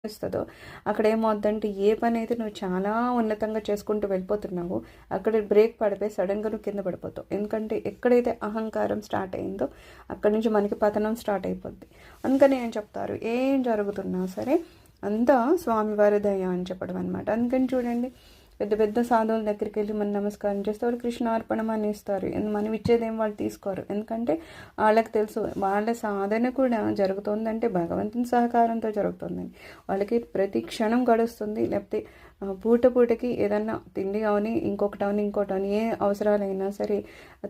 ఇస్తుందో అక్కడ ఏమవుద్దంటే ఏ పని అయితే నువ్వు చాలా ఉన్నతంగా చేసుకుంటూ వెళ్ళిపోతున్నావో అక్కడ బ్రేక్ పడిపోయి సడన్గా నువ్వు కింద పడిపోతావు. ఎందుకంటే ఎక్కడైతే అహంకారం స్టార్ట్ అయిందో అక్కడి నుంచి మనకి పతనం స్టార్ట్ అయిపోద్ది. అందుకని ఏం చెప్తారు, ఏం జరుగుతున్నా సరే అంతా స్వామివారి దయ అని చెప్పడం అనమాట. అందుకని చూడండి, పెద్ద పెద్ద సాధువుల దగ్గరికి వెళ్ళి మనం నమస్కారం చేస్తే వాళ్ళు కృష్ణార్పణం అని ఇస్తారు. మనం ఇచ్చేదేం వాళ్ళు తీసుకోరు. ఎందుకంటే వాళ్ళకి తెలుసు వాళ్ళ సాధన కూడా జరుగుతుందంటే భగవంతుని సహకారంతో జరుగుతుందని. వాళ్ళకి ప్రతి క్షణం గడుస్తుంది. లేకపోతే పూటకి ఏదన్నా తిండి అవని ఇంకోటి అవని ఏ అవసరాలైనా సరే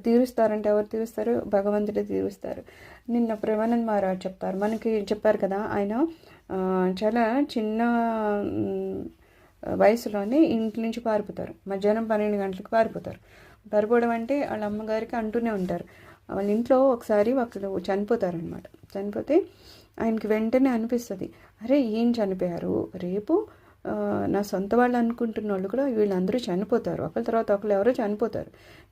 తీరుస్తారంటే ఎవరు తీరుస్తారు? భగవంతుడే తీరుస్తారు. నిన్న ప్రేమానంద్ మహారాజ్ చెప్తారు, మనకి చెప్పారు కదా, ఆయన చాలా చిన్న వయసులోనే ఇంటి నుంచి పారిపోతారు. మధ్యాహ్నం 12 గంటలకు పారిపోవడం అంటే వాళ్ళ అమ్మగారికి అంటూనే ఉంటారు. వాళ్ళ ఇంట్లో ఒకసారి ఒకరు చనిపోతారనమాట. చనిపోతే ఆయనకి వెంటనే అనిపిస్తుంది, అరే ఏం చనిపోయారు, రేపు నా సొంత వాళ్ళు అనుకుంటున్న వాళ్ళు కూడా వీళ్ళందరూ చనిపోతారు, ఒకరి తర్వాత ఒకరు ఎవరో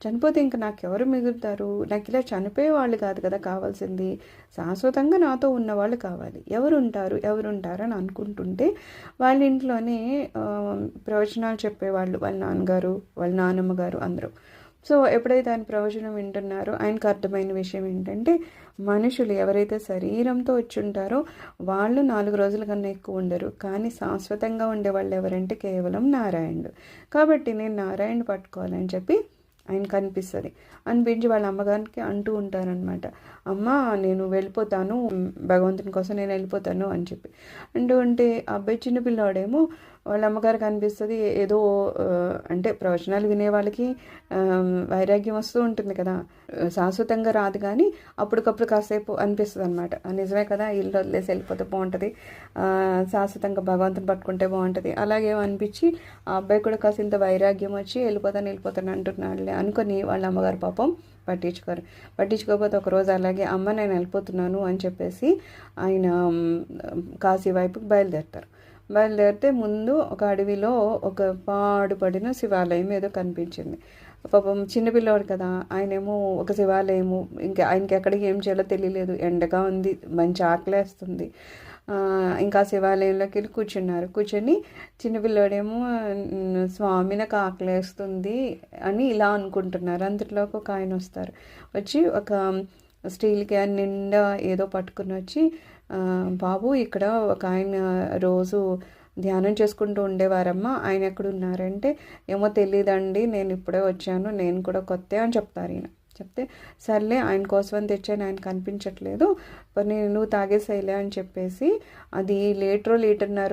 చనిపోతే ఇంకా నాకు ఎవరు మిగులుతారు, నాకు ఇలా చనిపోయే వాళ్ళు కాదు కదా కావాల్సింది, శాశ్వతంగా నాతో ఉన్నవాళ్ళు కావాలి, ఎవరుంటారు అని అనుకుంటుంటే వాళ్ళ ఇంట్లోనే ప్రవచనాలు చెప్పేవాళ్ళు, వాళ్ళ నాన్నగారు వాళ్ళ నాన్నమ్మ గారు అందరూ. సో ఎప్పుడైతే ఆయన ప్రవచనం వింటున్నారో ఆయనకు అర్థమైన విషయం ఏంటంటే, మనుషులు ఎవరైతే శరీరంతో వచ్చి ఉంటారో వాళ్ళు 4 రోజుల కన్నా ఎక్కువ ఉండరు, కానీ శాశ్వతంగా ఉండే వాళ్ళు ఎవరంటే కేవలం నారాయణుడు. కాబట్టి నేను నారాయణ పట్టుకోవాలని చెప్పి ఆయనకు అనిపించి వాళ్ళ అమ్మగారికి అంటూ ఉంటారనమాట, అమ్మ నేను వెళ్ళిపోతాను, భగవంతుని కోసం నేను వెళ్ళిపోతాను అని చెప్పి అంటూ ఉంటే అబ్బాయి చిన్న పిల్లాడేమో వాళ్ళ అమ్మగారికి అనిపిస్తుంది ఏదో అంటే ప్రవచనాలు వినే వాళ్ళకి వైరాగ్యం వస్తూ ఉంటుంది కదా, శాశ్వతంగా రాదు కానీ అప్పటికప్పుడు కాసేపు అనిపిస్తుంది అనమాట, నిజమే కదా ఇల్లు వదిలేసి వెళ్ళిపోతే బాగుంటుంది, శాశ్వతంగా భగవంతుని పట్టుకుంటే బాగుంటుంది. అలాగే అనిపించి ఆ అబ్బాయి కూడా కాసింత వైరాగ్యం వచ్చి వెళ్ళిపోతాను అంటున్నాడులే అనుకొని వాళ్ళ అమ్మగారు పాపం పట్టించుకోకపోతే ఒకరోజు అలాగే అమ్మ నేను వెళ్ళిపోతున్నాను అని చెప్పేసి ఆయన కాశీ వైపుకి బయలుదేరితే ముందు ఒక అడవిలో ఒక పాడుపడిన శివాలయం ఏదో కనిపించింది. పాపం చిన్నపిల్లవాడు కదా, ఆయనేమో ఒక శివాలయము, ఇంకా ఆయనకి ఎక్కడికి ఏం చేయాలో తెలియలేదు, ఎండగా ఉంది, మంచి ఆకలేస్తుంది. ఇంకా శివాలయంలోకి వెళ్ళి కూర్చొని చిన్నపిల్లవాడేమో స్వామి నాకు ఆకలేస్తుంది అని ఇలా అనుకుంటున్నారు. అంతట్లోకి ఒక ఆయన వచ్చి ఒక స్టీల్ క్యాన్ నిండా ఏదో పట్టుకుని వచ్చి, బాబు ఇక్కడ ఒక ఆయన రోజు ధ్యానం చేసుకుంటూ ఉండేవారమ్మా, ఆయన ఎక్కడున్నారంటే ఏమో తెలియదండి, నేను ఇప్పుడే వచ్చాను, నేను కూడా కొత్త అని చెప్తారు. ఈయన చెప్తే సర్లే ఆయన కోసం అని తెచ్చాను, ఆయన కనిపించట్లేదు, నువ్వు తాగేసేయలే అని చెప్పేసి అది లీటర్న్నర